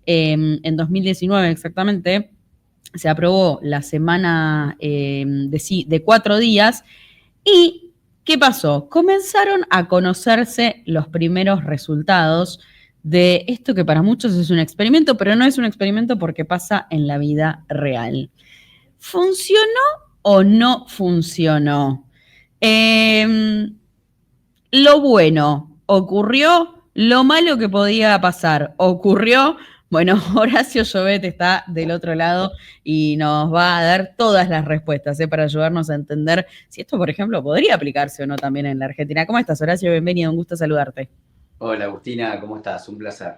en 2019 exactamente, se aprobó la semana de 4 días. ¿Y qué pasó? Comenzaron a conocerse los primeros resultados de esto que para muchos es un experimento, pero no es un experimento porque pasa en la vida real. ¿Funcionó o no funcionó? Lo bueno ocurrió, lo malo que podía pasar ocurrió. Bueno, Horacio Llobet está del otro lado y nos va a dar todas las respuestas para ayudarnos a entender si esto, por ejemplo, podría aplicarse o no también en la Argentina. ¿Cómo estás, Horacio? Bienvenido, un gusto saludarte. Hola Agustina, ¿cómo estás? Un placer.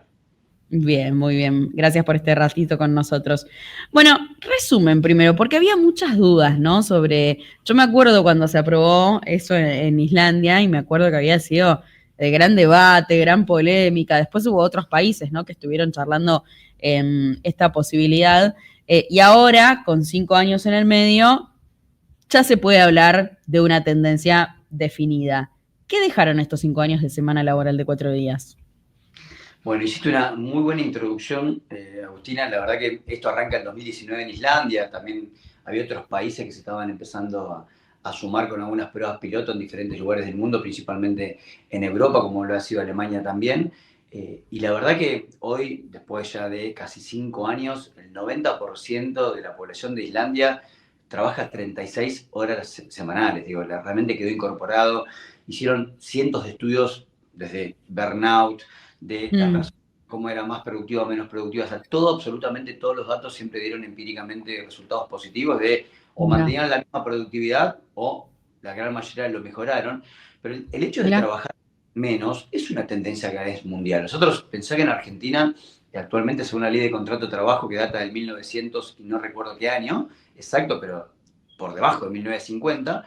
Bien, muy bien. Gracias por este ratito con nosotros. Bueno, resumen primero, porque había muchas dudas, ¿no? Yo me acuerdo cuando se aprobó eso en Islandia y me acuerdo que había sido de gran debate, gran polémica. Después hubo otros países, ¿no? Que estuvieron charlando esta posibilidad. Y ahora, con 5 años en el medio, ya se puede hablar de una tendencia definida. ¿Qué dejaron estos 5 años de semana laboral de 4 días? Bueno, hiciste una muy buena introducción, Agustina. La verdad que esto arranca en 2019 en Islandia. También había otros países que se estaban empezando a sumar con algunas pruebas piloto en diferentes lugares del mundo, principalmente en Europa, como lo ha sido Alemania también. Y la verdad que hoy, después ya de casi 5 años, el 90% de la población de Islandia trabaja 36 horas semanales. Digo, realmente quedó incorporado. Hicieron cientos de estudios desde burnout, de la persona, cómo era más productiva o menos productiva. O sea, todo, absolutamente todos los datos siempre dieron empíricamente resultados positivos de o Mira, mantenían la misma productividad o la gran mayoría lo mejoraron. Pero el hecho de mira. trabajar menos es una tendencia que es mundial. Nosotros pensá que en Argentina, actualmente según la ley de contrato de trabajo que data del 1900 y no recuerdo qué año exacto, pero por debajo de 1950,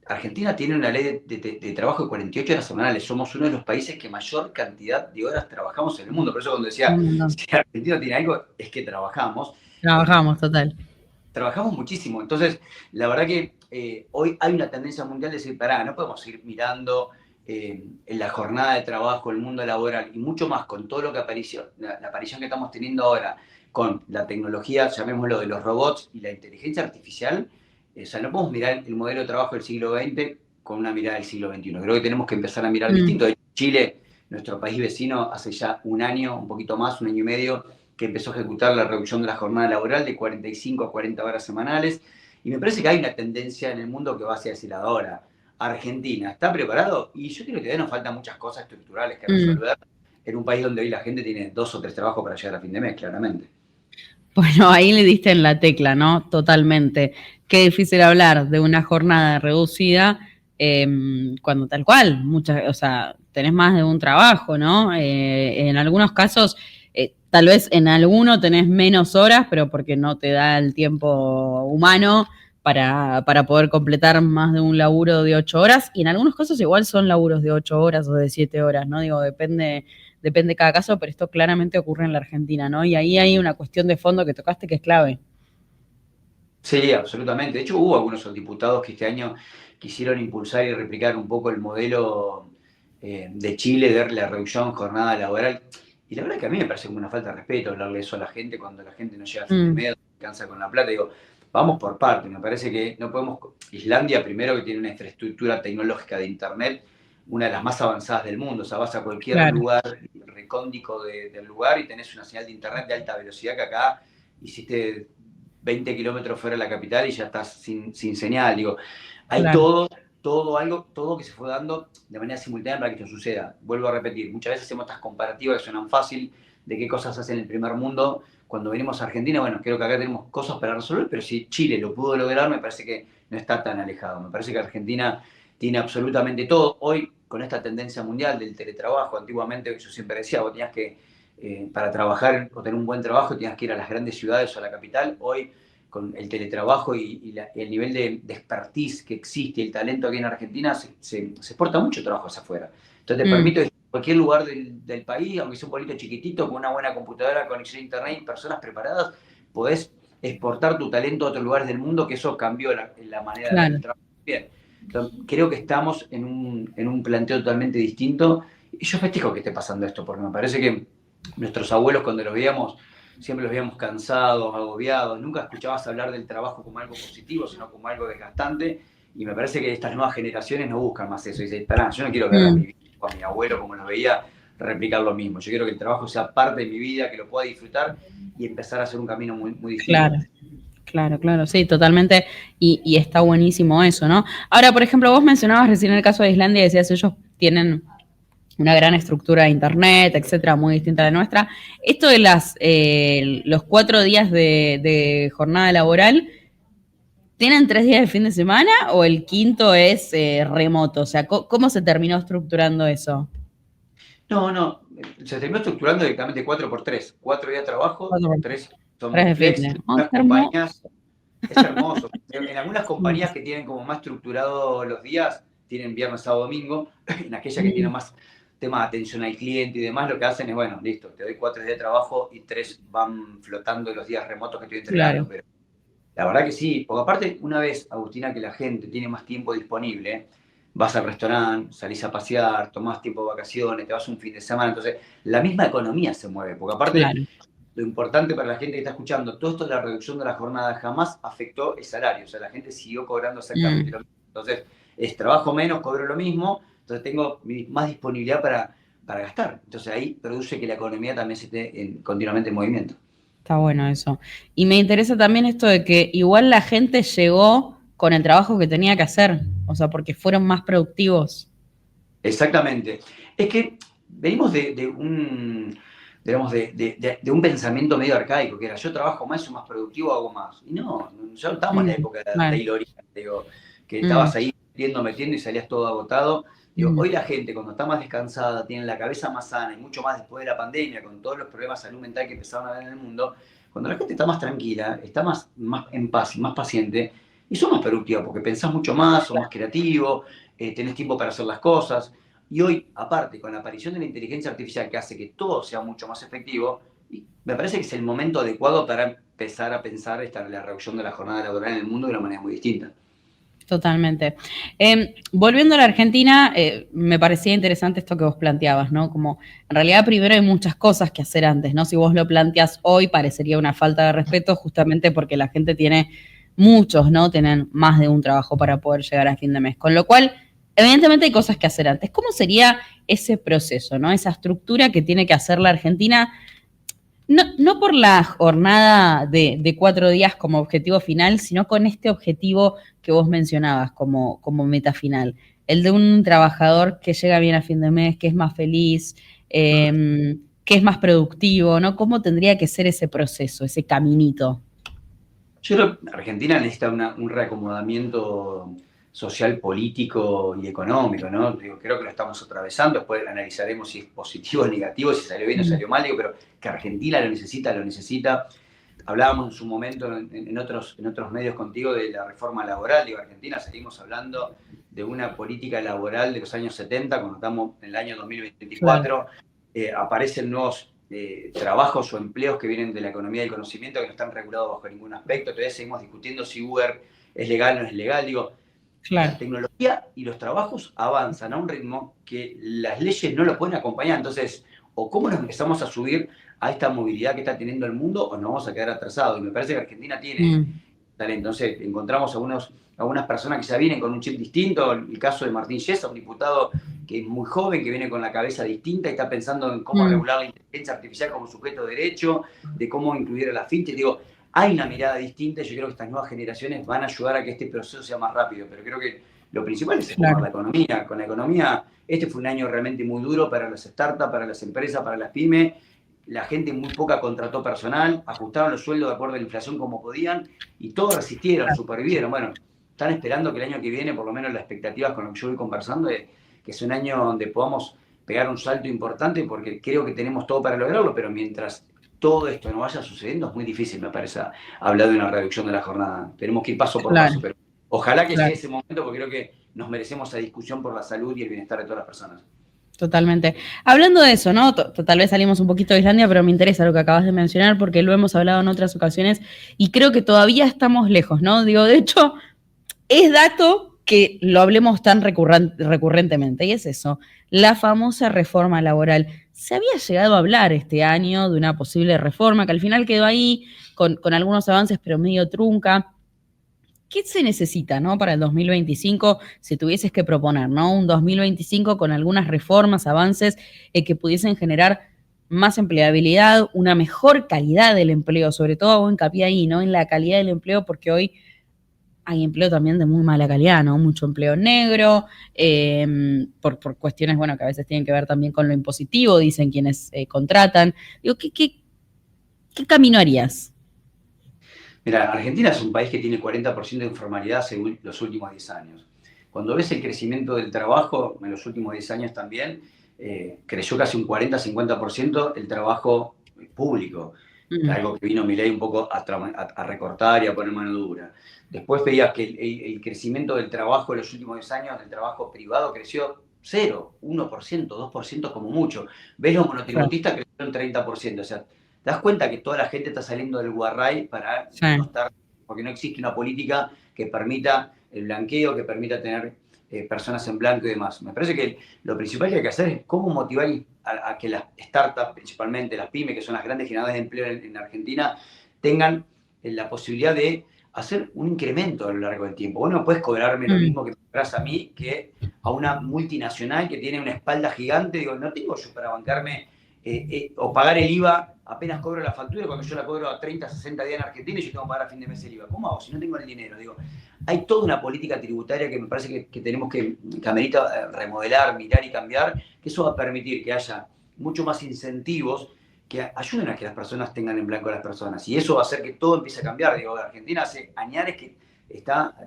Argentina tiene una ley de trabajo de 48 horas semanales. Somos uno de los países que mayor cantidad de horas trabajamos en el mundo. Por eso cuando decía, si Argentina tiene algo, es que trabajamos. Trabajamos, total. Trabajamos muchísimo. Entonces, la verdad que hoy hay una tendencia mundial de decir, pará, no podemos ir mirando en la jornada de trabajo, el mundo laboral, y mucho más con todo lo que apareció, la aparición que estamos teniendo ahora, con la tecnología, llamémoslo de los robots y la inteligencia artificial. O sea, no podemos mirar el modelo de trabajo del siglo XX con una mirada del siglo XXI. Creo que tenemos que empezar a mirar distinto. De hecho, Chile, nuestro país vecino, hace ya un año, un poquito más, un año y medio, que empezó a ejecutar la reducción de la jornada laboral de 45 a 40 horas semanales. Y me parece que hay una tendencia en el mundo que va hacia ese lado ahora. Argentina, ¿está preparado? Y yo creo que todavía nos faltan muchas cosas estructurales que resolver en un país donde hoy la gente tiene 2 o 3 trabajos para llegar a fin de mes, claramente. Bueno, ahí le diste en la tecla, ¿no? Totalmente. Qué difícil hablar de una jornada reducida cuando tal cual, o sea, tenés más de un trabajo, ¿no? En algunos casos, tal vez en alguno tenés menos horas, pero porque no te da el tiempo humano para poder completar más de un laburo de 8 horas. Y en algunos casos igual son laburos de 8 horas o de 7 horas, ¿no? Digo, depende cada caso, pero esto claramente ocurre en la Argentina, ¿no? Y ahí hay una cuestión de fondo que tocaste que es clave. Sí, absolutamente. De hecho, hubo algunos diputados que este año quisieron impulsar y replicar un poco el modelo de Chile de la reducción jornada laboral. Y la verdad es que a mí me parece como una falta de respeto hablarle eso a la gente cuando la gente no llega a fin de mes, alcanza con la plata. Digo, vamos por parte. Me parece que no podemos. Islandia, primero, que tiene una infraestructura tecnológica de Internet, una de las más avanzadas del mundo. O sea, vas a cualquier Claro. lugar recóndito del lugar y tenés una señal de Internet de alta velocidad que acá hiciste 20 kilómetros fuera de la capital y ya estás sin señal. Digo, hay Claro. todo que se fue dando de manera simultánea para que esto suceda. Vuelvo a repetir, muchas veces hacemos estas comparativas que suenan fácil de qué cosas hacen en el primer mundo. Cuando venimos a Argentina, bueno, creo que acá tenemos cosas para resolver, pero si Chile lo pudo lograr, me parece que no está tan alejado. Me parece que Argentina tiene absolutamente todo. Hoy, con esta tendencia mundial del teletrabajo, antiguamente yo siempre decía, vos tenías que para trabajar o tener un buen trabajo tenías que ir a las grandes ciudades o a la capital. Hoy, con el teletrabajo y el nivel de expertise que existe, el talento aquí en Argentina, se exporta mucho trabajo hacia afuera. Entonces te permite en cualquier lugar del país, aunque sea un pueblito chiquitito, con una buena computadora, conexión a internet y personas preparadas, podés exportar tu talento a otros lugares del mundo, que eso cambió la manera de ver el Claro. trabajo. Bien. Entonces, creo que estamos en un planteo totalmente distinto. Y yo festejo que esté pasando esto, porque me parece que nuestros abuelos cuando los veíamos, siempre los veíamos cansados, agobiados, nunca escuchabas hablar del trabajo como algo positivo, sino como algo desgastante, y me parece que estas nuevas generaciones no buscan más eso, y dicen, pará, yo no quiero ver a mi abuelo como lo veía, replicar lo mismo, yo quiero que el trabajo sea parte de mi vida, que lo pueda disfrutar y empezar a hacer un camino muy, muy distinto. Claro, sí, totalmente, y está buenísimo eso, ¿no? Ahora, por ejemplo, vos mencionabas recién el caso de Islandia y decías, ellos tienen una gran estructura de internet, etcétera, muy distinta a la nuestra. Esto de los 4 días de jornada laboral, ¿tienen 3 días de fin de semana o el quinto es remoto? O sea, ¿cómo se terminó estructurando eso? No, se terminó estructurando directamente 4x3. 4 días de trabajo, 3 son 3 muy de flex. fitness. En algunas compañías es hermoso. En algunas compañías que tienen como más estructurado los días, tienen viernes, sábado, domingo. En aquellas que tienen más tema de atención al cliente y demás, lo que hacen es, bueno, listo, te doy 4 días de trabajo y 3 van flotando los días remotos que estoy entregando. Claro. Pero la verdad que sí, porque aparte, una vez, Agustina, que la gente tiene más tiempo disponible, vas al restaurante, salís a pasear, tomás tiempo de vacaciones, te vas un fin de semana, entonces la misma economía se mueve, porque aparte, Claro. lo importante para la gente que está escuchando, todo esto de la reducción de la jornada jamás afectó el salario, o sea, la gente siguió cobrando exactamente lo mismo. Entonces, es trabajo menos, cobro lo mismo, entonces tengo más disponibilidad para gastar. Entonces ahí produce que la economía también se esté continuamente en movimiento. Está bueno eso. Y me interesa también esto de que igual la gente llegó con el trabajo que tenía que hacer, o sea, porque fueron más productivos. Exactamente. Es que venimos de un, digamos, de un pensamiento medio arcaico, que era yo trabajo más, soy más productivo, hago más. Y no, ya no estamos en la época de la Claro. Taylorina, digo, que estabas ahí metiendo y salías todo agotado. Digo, hoy la gente cuando está más descansada, tiene la cabeza más sana y mucho más después de la pandemia, con todos los problemas de salud mental que empezaron a haber en el mundo, cuando la gente está más tranquila, está más en paz y más paciente, y sos más productiva porque pensás mucho más, sos más creativo, tenés tiempo para hacer las cosas. Y hoy, aparte, con la aparición de la inteligencia artificial que hace que todo sea mucho más efectivo, me parece que es el momento adecuado para empezar a pensar la reducción de la jornada laboral en el mundo de una manera muy distinta. Totalmente. Volviendo a la Argentina, me parecía interesante esto que vos planteabas, ¿no? Como en realidad primero hay muchas cosas que hacer antes, ¿no? Si vos lo planteas hoy parecería una falta de respeto justamente porque la gente muchos, ¿no? Tienen más de un trabajo para poder llegar a fin de mes. Con lo cual, evidentemente hay cosas que hacer antes. ¿Cómo sería ese proceso, ¿no? Esa estructura que tiene que hacer la Argentina. No por la jornada de 4 días como objetivo final, sino con este objetivo que vos mencionabas como meta final. El de un trabajador que llega bien a fin de mes, que es más feliz, que es más productivo, ¿no? ¿Cómo tendría que ser ese proceso, ese caminito? Yo creo que Argentina necesita un reacomodamiento social, político y económico, ¿no? Digo, creo que lo estamos atravesando, después analizaremos si es positivo o negativo, si salió bien o salió mal, digo, pero que Argentina lo necesita. Hablábamos en su momento en otros medios contigo de la reforma laboral, digo, Argentina seguimos hablando de una política laboral de los años 70, cuando estamos en el año 2024, aparecen nuevos trabajos o empleos que vienen de la economía del conocimiento que no están regulados bajo ningún aspecto. Todavía seguimos discutiendo si Uber es legal o no es legal. Digo, la tecnología y los trabajos avanzan a un ritmo que las leyes no lo pueden acompañar. Entonces, o cómo nos empezamos a subir a esta movilidad que está teniendo el mundo o nos vamos a quedar atrasados. Y me parece que Argentina tiene talento. Entonces, encontramos algunas personas que ya vienen con un chip distinto. El caso de Martín Yesa, un diputado que es muy joven, que viene con la cabeza distinta y está pensando en cómo regular la inteligencia artificial como sujeto de derecho, de cómo incluir a la fintech. Digo, hay una mirada distinta y yo creo que estas nuevas generaciones van a ayudar a que este proceso sea más rápido, pero creo que lo principal es acomodar la economía. Con la economía, este fue un año realmente muy duro para las startups, para las empresas, para las pymes. La gente muy poca contrató personal, ajustaron los sueldos de acuerdo a la inflación como podían y todos resistieron, supervivieron. Bueno, están esperando que el año que viene, por lo menos las expectativas con lo que yo voy conversando, que es un año donde podamos pegar un salto importante porque creo que tenemos todo para lograrlo, pero mientras todo esto no vaya sucediendo es muy difícil, me parece, hablar de una reducción de la jornada. Tenemos que ir paso por paso, pero ojalá que llegue ese momento porque creo que nos merecemos esa discusión por la salud y el bienestar de todas las personas. Totalmente. Hablando de eso, ¿no? Tal vez salimos un poquito de Islandia, pero me interesa lo que acabas de mencionar porque lo hemos hablado en otras ocasiones y creo que todavía estamos lejos, ¿no? Digo, de hecho, es dato que lo hablemos tan recurrentemente, y es eso, la famosa reforma laboral. Se había llegado a hablar este año de una posible reforma que al final quedó ahí con algunos avances, pero medio trunca. ¿Qué se necesita, ¿no? Para el 2025, si tuvieses que proponer, ¿no? Un 2025 con algunas reformas, avances que pudiesen generar más empleabilidad, una mejor calidad del empleo, sobre todo hago hincapié ahí, ¿no? En la calidad del empleo, porque hoy hay empleo también de muy mala calidad, ¿no? Mucho empleo negro, por cuestiones, bueno, que a veces tienen que ver también con lo impositivo, dicen quienes contratan. Digo, ¿qué camino harías? Mira, Argentina es un país que tiene 40% de informalidad según los últimos 10 años. Cuando ves el crecimiento del trabajo en los últimos 10 años también, creció casi un 40-50% el trabajo público, algo que vino Milei un poco a recortar y a poner mano dura. Después veías que el crecimiento del trabajo en los últimos 10 años, del trabajo privado, creció 0, 1%, 2% como mucho. Ves los monotributistas crecieron 30%, o sea, te das cuenta que toda la gente está saliendo del guarray para no estar, porque no existe una política que permita el blanqueo, que permita tener personas en blanco y demás. Me parece que lo principal que hay que hacer es cómo motivar a que las startups, principalmente las pymes, que son las grandes generadoras de empleo en Argentina, tengan la posibilidad de hacer un incremento a lo largo del tiempo. Vos no puedes cobrarme lo mismo que me cobras a mí que a una multinacional que tiene una espalda gigante. Digo, no tengo yo para bancarme o pagar el IVA, apenas cobro la factura, cuando yo la cobro a 30, 60 días en Argentina y yo tengo que pagar a fin de mes el IVA. ¿Cómo hago si no tengo el dinero? Digo, hay toda una política tributaria que me parece que tenemos que amerita remodelar, mirar y cambiar, que eso va a permitir que haya mucho más incentivos que ayuden a que las personas tengan en blanco a las personas. Y eso va a hacer que todo empiece a cambiar. Digo, Argentina hace años que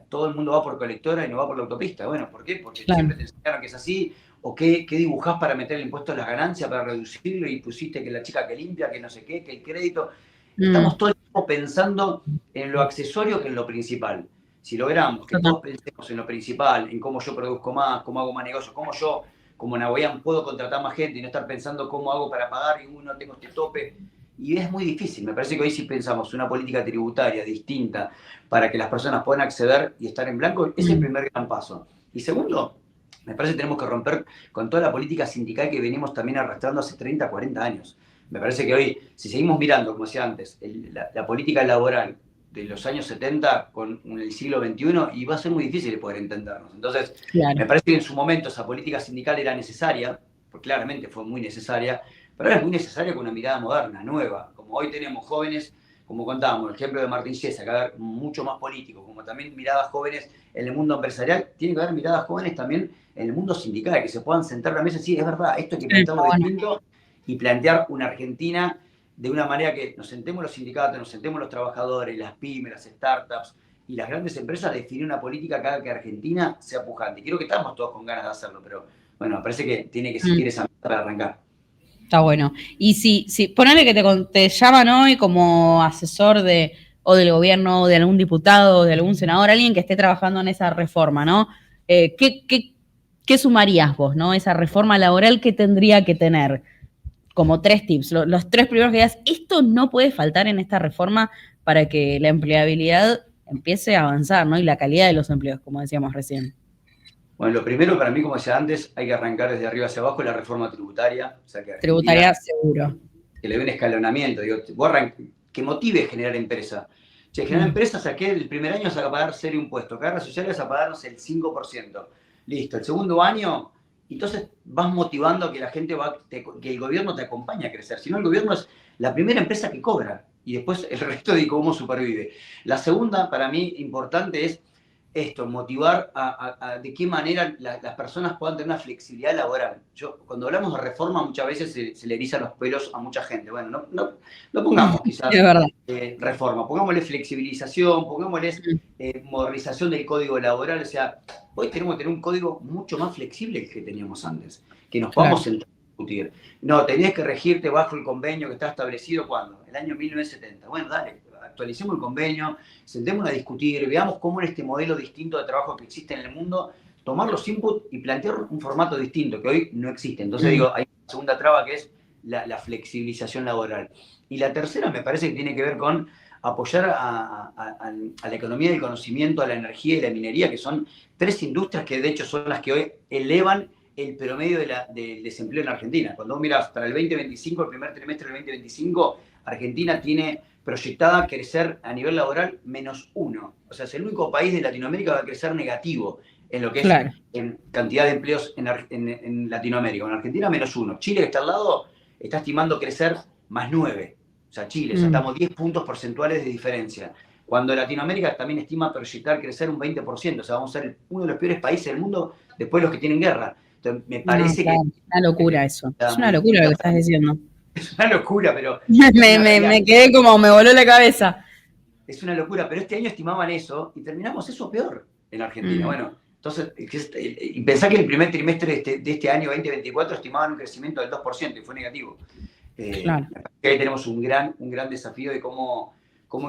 todo el mundo va por colectora y no va por la autopista. Bueno, ¿por qué? Porque siempre te enseñaron que es así. ¿O qué dibujás para meter el impuesto a las ganancias, para reducirlo? Y pusiste que la chica que limpia, que no sé qué, que el crédito. Estamos todo el tiempo pensando en lo accesorio que en lo principal. Si logramos que todos pensemos en lo principal, en cómo yo produzco más, cómo hago más negocio, cómo yo, como Nagoyan, puedo contratar más gente y no estar pensando cómo hago para pagar y no tengo este tope. Y es muy difícil. Me parece que hoy si pensamos una política tributaria distinta para que las personas puedan acceder y estar en blanco, es el primer gran paso. Y segundo, me parece que tenemos que romper con toda la política sindical que venimos también arrastrando hace 30, 40 años. Me parece que hoy, si seguimos mirando, como decía antes, la política laboral de los años 70 con el siglo XXI, y va a ser muy difícil de poder entendernos. Entonces, me parece que en su momento esa política sindical era necesaria, pues claramente fue muy necesaria, pero ahora es muy necesaria con una mirada moderna, nueva. Como hoy tenemos jóvenes, como contábamos, el ejemplo de Martín Schiesa, que va a haber mucho más político, como también miradas jóvenes en el mundo empresarial, tiene que haber miradas jóvenes también en el mundo sindical, que se puedan sentar a la mesa y decir, es verdad, esto hay que plantearlo distinto y plantear una Argentina de una manera que nos sentemos los sindicatos, nos sentemos los trabajadores, las pymes, las startups y las grandes empresas, definir una política que haga que Argentina sea pujante. Y creo que estamos todos con ganas de hacerlo, pero bueno, me parece que tiene que existir esa meta para arrancar. Está bueno. Y si ponele que te llaman hoy como asesor o del gobierno, o de algún diputado, o de algún senador, alguien que esté trabajando en esa reforma, ¿no? ¿Qué sumarías vos, ¿no? Esa reforma laboral, ¿qué tendría que tener? Como 3 tips, los 3 primeros que digas, esto no puede faltar en esta reforma para que la empleabilidad empiece a avanzar, ¿no? Y la calidad de los empleos, como decíamos recién. Bueno, lo primero para mí, como decía antes, hay que arrancar desde arriba hacia abajo la reforma tributaria. O sea, que tributaria seguro. Que le dé un escalonamiento, digo, que motive generar empresa. Generar empresa, saqué el primer año a pagar 0 impuestos, cargas sociales a pagarnos el 5%. Listo, el segundo año, entonces vas motivando a que la gente que el gobierno te acompañe a crecer. Si no, el gobierno es la primera empresa que cobra y después el resto de cómo supervive. La segunda, para mí, importante es esto, motivar de qué manera las personas puedan tener una flexibilidad laboral. Cuando hablamos de reforma, muchas veces se le erizan los pelos a mucha gente. Bueno, no pongamos quizás reforma, pongámosle flexibilización, pongámosle modernización del código laboral. O sea, hoy tenemos que tener un código mucho más flexible que teníamos antes, que nos podamos sentar a discutir. No, tenías que regirte bajo el convenio que está establecido, ¿cuándo? El año 1970. Bueno, dale, actualicemos el convenio, sentémonos a discutir, veamos cómo en este modelo distinto de trabajo que existe en el mundo, tomar los inputs y plantear un formato distinto que hoy no existe. Entonces digo, hay una segunda traba que es la flexibilización laboral. Y la tercera me parece que tiene que ver con apoyar a la economía del conocimiento, a la energía y la minería, que son tres industrias que de hecho son las que hoy elevan el promedio del desempleo en Argentina. Cuando vos mirás para el 2025, el primer trimestre del 2025, Argentina tiene proyectada crecer a nivel laboral -1. O sea, es el único país de Latinoamérica que va a crecer negativo en lo que es Claro. en cantidad de empleos en Latinoamérica. En Argentina -1. Chile, que está al lado, está estimando crecer +9. O sea, Chile, o sea, estamos 10 puntos porcentuales de diferencia. Cuando Latinoamérica también estima proyectar crecer un 20%, o sea, vamos a ser uno de los peores países del mundo después de los que tienen guerra. Entonces, me No, parece que claro, es una locura eso. Es una locura lo distinta que estás diciendo. es una locura, pero es Me, una me, realidad. me quedé como, me voló la cabeza. Es una locura, pero este año estimaban eso y terminamos eso peor en Argentina. Mm, Bueno, entonces, y pensá que el primer trimestre de este año 2024 estimaban un crecimiento del 2% y fue negativo. claro. Ahí tenemos un gran desafío de cómo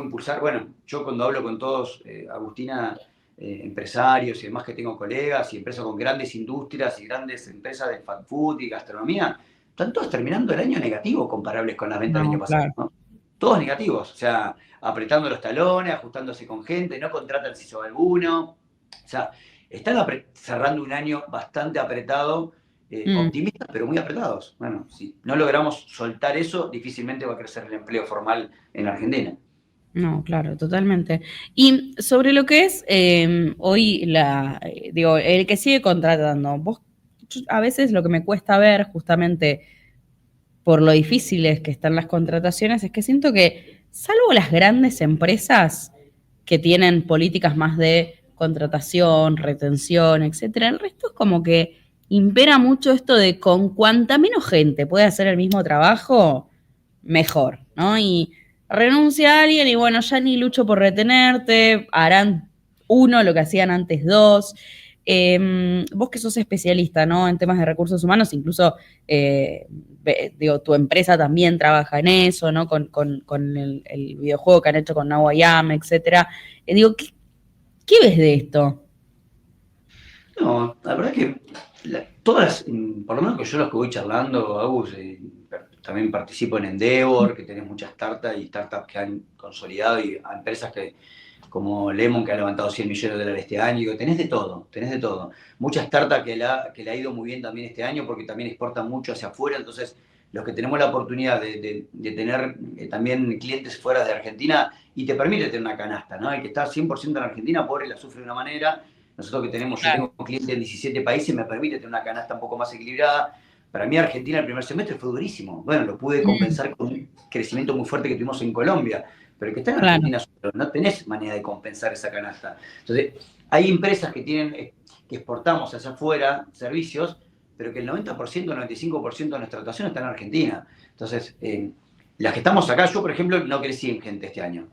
impulsar. Bueno, yo cuando hablo con todos, Agustina, empresarios y demás que tengo colegas y empresas con grandes industrias y grandes empresas de fast food y gastronomía, están todos terminando el año negativo comparables con las ventas del año No, pasado, claro. ¿no? Todos negativos, o sea, apretando los talones, ajustándose con gente, no contratan si hizo alguno. O sea, están cerrando un año bastante apretado, Mm, optimistas, pero muy apretados. Bueno, si no logramos soltar eso, difícilmente va a crecer el empleo formal en Argentina. no, claro, totalmente. Y sobre lo que es hoy digo, el que sigue contratando, a veces lo que me cuesta ver justamente por lo difíciles que están las contrataciones es que siento que, salvo las grandes empresas que tienen políticas más de contratación, retención, etcétera, el resto es como que impera mucho esto de con cuanta menos gente puede hacer el mismo trabajo, mejor, ¿no? Y renuncia a alguien y bueno, ya ni lucho por retenerte, harán uno lo que hacían antes dos. Vos que sos especialista, ¿no? En temas de recursos humanos, incluso, digo, tu empresa también trabaja en eso, ¿no? Con el videojuego que han hecho con Now I Am, etcétera. Digo, ¿qué ves de esto? No, la verdad que todas, por lo menos que yo los que voy charlando, Agus, también participo en Endeavor, que tenés muchas startups y startups que han consolidado y a empresas como Lemon, que ha levantado 100 millones de dólares este año, digo, tenés de todo, tenés de todo. Muchas startups que le ha ido muy bien también este año porque también exportan mucho hacia afuera, entonces los que tenemos la oportunidad de tener también clientes fuera de Argentina y te permite tener una canasta, ¿no? El que está 100% en Argentina, pobre, la sufre de una manera. Nosotros que tenemos, yo Claro. tengo clientes en 17 países, me permite tener una canasta un poco más equilibrada. Para mí Argentina el primer semestre fue durísimo. Bueno, lo pude Mm, compensar con un crecimiento muy fuerte que tuvimos en Colombia, pero el que está en claro, Argentina no tenés manera de compensar esa canasta. Entonces, hay empresas que tienen que exportamos hacia afuera servicios, pero que el 90%, 95% de nuestra actuación está en Argentina. Entonces, las que estamos acá, yo por ejemplo no crecí en gente este año.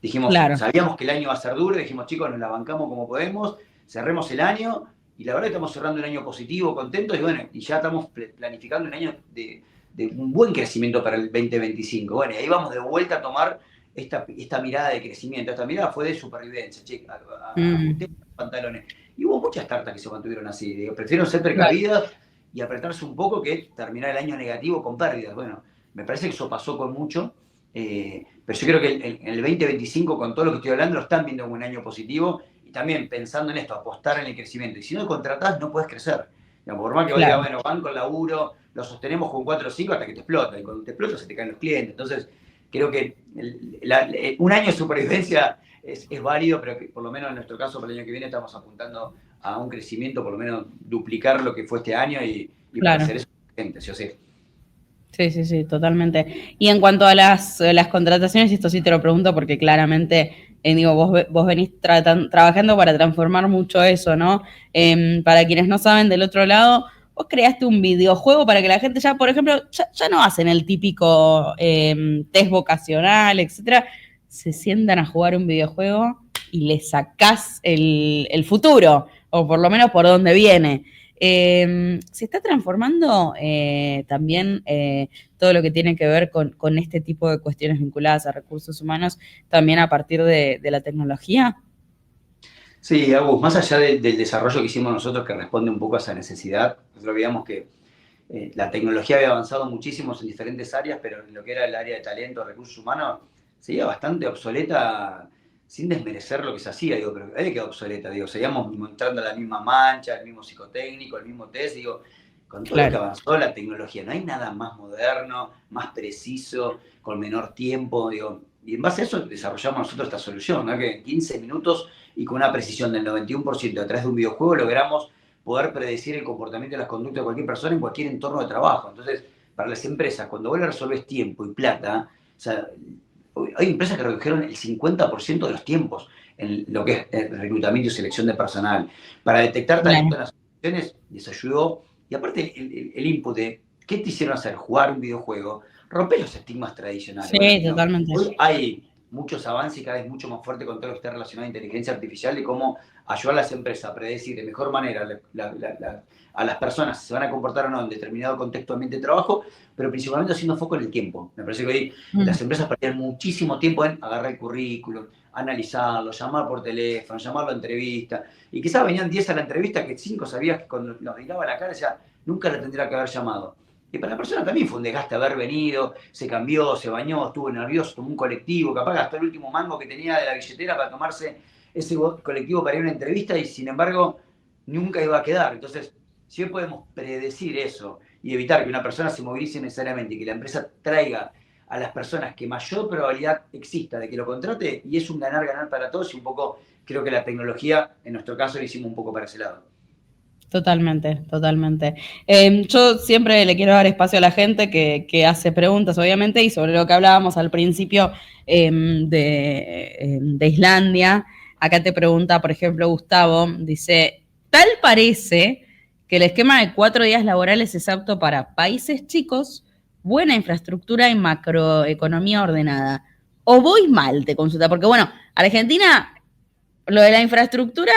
Dijimos, claro. sabíamos que el año va a ser duro, dijimos chicos, nos la bancamos como podemos, cerremos el año y la verdad que estamos cerrando un año positivo, contentos y bueno, y ya estamos planificando un año de un buen crecimiento para el 2025. Bueno, y ahí vamos de vuelta a tomar esta mirada de crecimiento. Esta mirada fue de supervivencia, che, ajusté Mm, los pantalones. Y hubo muchas tartas que se mantuvieron así. Digo, prefiero ser claro. precavidas y apretarse un poco que terminar el año negativo con pérdidas. Bueno, me parece que eso pasó con mucho. Pero yo creo que el 2025, con todo lo que estoy hablando, lo están viendo como un año positivo y también pensando en esto, apostar en el crecimiento. Y si no contratás, no puedes crecer. Digamos, por más que vos digas, Claro. bueno, van con laburo, lo sostenemos con 4 o 5 hasta que te explota. Y cuando te explota, se te caen los clientes. Entonces, creo que un año de supervivencia es válido, pero que por lo menos en nuestro caso, para el año que viene, estamos apuntando a un crecimiento, por lo menos duplicar lo que fue este año y para Claro. hacer eso, gente, ¿sí o sí? Sí, sí, sí, totalmente. Y en cuanto a las contrataciones, esto sí te lo pregunto porque claramente, digo, vos venís trabajando para transformar mucho eso, ¿no? Para quienes no saben, del otro lado, vos creaste un videojuego para que la gente ya, por ejemplo, ya no hacen el típico test vocacional, etcétera, se sientan a jugar un videojuego y le sacás el futuro, o por lo menos por dónde viene. Se está transformando también todo lo que tiene que ver con este tipo de cuestiones vinculadas a recursos humanos también a partir de la tecnología. Sí, Agus, más allá del desarrollo que hicimos nosotros que responde un poco a esa necesidad, nosotros veíamos que la tecnología había avanzado muchísimo en diferentes áreas, pero en lo que era el área de talento, recursos humanos, seguía bastante obsoleta, sin desmerecer lo que se hacía, digo, pero ahí quedó obsoleta, digo, seguíamos mostrando la misma mancha, el mismo psicotécnico, el mismo test, digo, con todo lo que Claro. avanzó la tecnología, no hay nada más moderno, más preciso, con menor tiempo, digo, y en base a eso desarrollamos nosotros esta solución, ¿no? Que en 15 minutos y con una precisión del 91% a través de un videojuego logramos poder predecir el comportamiento y las conductas de cualquier persona en cualquier entorno de trabajo. Entonces, para las empresas, cuando vos le resolvés tiempo y plata, o sea, hay empresas que redujeron el 50% de los tiempos en lo que es el reclutamiento y selección de personal. Para detectar talento Claro. en las organizaciones les ayudó. Y aparte el input de qué te hicieron hacer, jugar un videojuego, romper los estigmas tradicionales. Bueno, Sí, totalmente. hoy hay muchos avances y cada vez mucho más fuerte con todo lo que está relacionado a inteligencia artificial y cómo ayudar a las empresas a predecir de mejor manera a las personas si se van a comportar o no en determinado contexto ambiente de trabajo, pero principalmente haciendo foco en el tiempo. Me parece que hoy las empresas perdían muchísimo tiempo en agarrar el currículum, analizarlo, llamar por teléfono, llamarlo a entrevista, y quizás venían 10 a la entrevista que 5 sabías que cuando nos miraba la cara ya nunca la tendría que haber llamado. Y para la persona también fue un desgaste haber venido, se cambió, se bañó, estuvo nervioso, tomó un colectivo, capaz gastó el último mango que tenía de la billetera para tomarse ese colectivo para ir a una entrevista y sin embargo nunca iba a quedar. Entonces, si hoy podemos predecir eso y evitar que una persona se movilice necesariamente y que la empresa traiga a las personas que mayor probabilidad exista de que lo contrate, y es un ganar-ganar para todos, y un poco creo que la tecnología, en nuestro caso, lo hicimos un poco para ese lado. Totalmente, totalmente. Yo siempre le quiero dar espacio a la gente que hace preguntas, obviamente, y sobre lo que hablábamos al principio de Islandia. Acá te pregunta, por ejemplo, Gustavo, dice, tal parece que el esquema de 4 días laborales es apto para países chicos, buena infraestructura y macroeconomía ordenada. O voy mal, te consulta, porque bueno, Argentina, lo de la infraestructura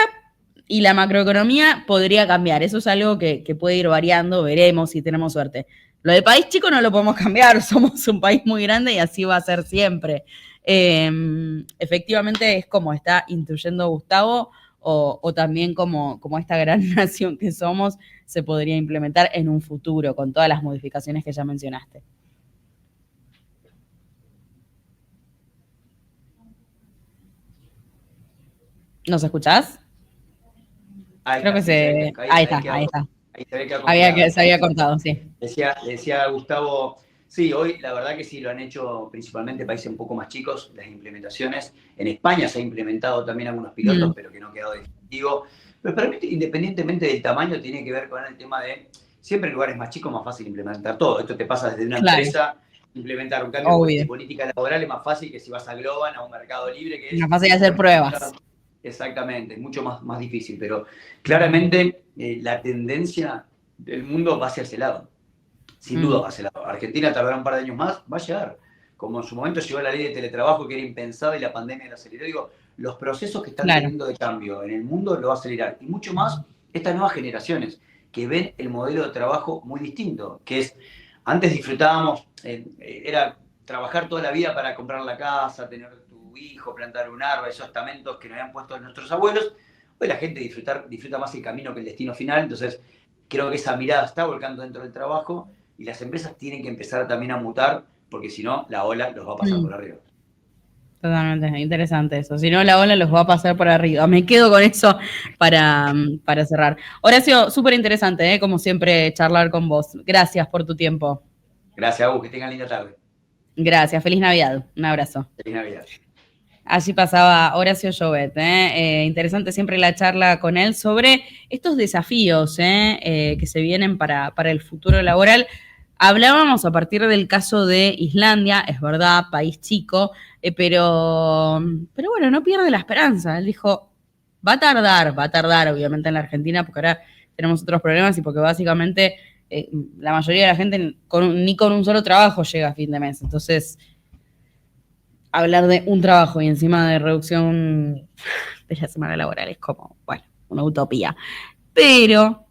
y la macroeconomía podría cambiar. Eso es algo que puede ir variando, veremos si tenemos suerte. Lo de país chico no lo podemos cambiar, somos un país muy grande y así va a ser siempre. Efectivamente es como está instruyendo Gustavo, o también como esta gran nación que somos se podría implementar en un futuro con todas las modificaciones que ya mencionaste. ¿Nos escuchás? Ahí Creo está, que sí, se... Ahí está, ahí está. ahí se había quedado congelado. Se había cortado, sí. Decía Gustavo, sí, hoy la verdad que sí lo han hecho principalmente países un poco más chicos, las implementaciones. En España se ha implementado también algunos pilotos, pero que no ha quedado definitivo. Pero para mí, independientemente del tamaño, tiene que ver con el tema de, siempre en lugares más chicos es más fácil implementar todo. Esto te pasa desde una empresa, implementar un cambio de política laboral es más fácil que si vas a Globan, a un mercado libre, que es... Más fácil hacer pruebas. Exactamente, es mucho más difícil, pero claramente la tendencia del mundo va hacia ese lado. Sin duda va hacia ese lado. Argentina tardará un par de años más, va a llegar. Como en su momento llegó la ley de teletrabajo, que era impensable y la pandemia la aceleró. Digo, los procesos que están teniendo de cambio en el mundo lo va a acelerar. Y mucho más estas nuevas generaciones que ven el modelo de trabajo muy distinto, que es, antes disfrutábamos, era trabajar toda la vida para comprar la casa, tener tu hijo, plantar un árbol, esos estamentos que nos habían puesto nuestros abuelos. Hoy la gente disfruta más el camino que el destino final. Entonces, creo que esa mirada está volcando dentro del trabajo y las empresas tienen que empezar también a mutar, porque si no, la ola los va a pasar por arriba. Totalmente, interesante eso. Si no, la ola los va a pasar por arriba. Me quedo con eso para cerrar. Horacio, súper interesante, como siempre, charlar con vos. Gracias por tu tiempo. Gracias, Agus, que tengan linda tarde. Gracias, feliz Navidad. Un abrazo. Feliz Navidad. Allí pasaba Horacio Llobet. Interesante siempre la charla con él sobre estos desafíos que se vienen para el futuro laboral. Hablábamos a partir del caso de Islandia, es verdad, país chico, pero bueno, no pierde la esperanza. Él dijo, va a tardar obviamente en la Argentina, porque ahora tenemos otros problemas y porque básicamente la mayoría de la gente ni con un solo trabajo llega a fin de mes. Entonces, hablar de un trabajo y encima de reducción de la semana laboral es como, bueno, una utopía. Pero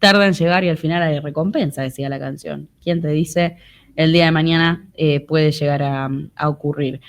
tarda en llegar y al final hay recompensa, decía la canción. ¿Quién te dice el día de mañana puede llegar a ocurrir?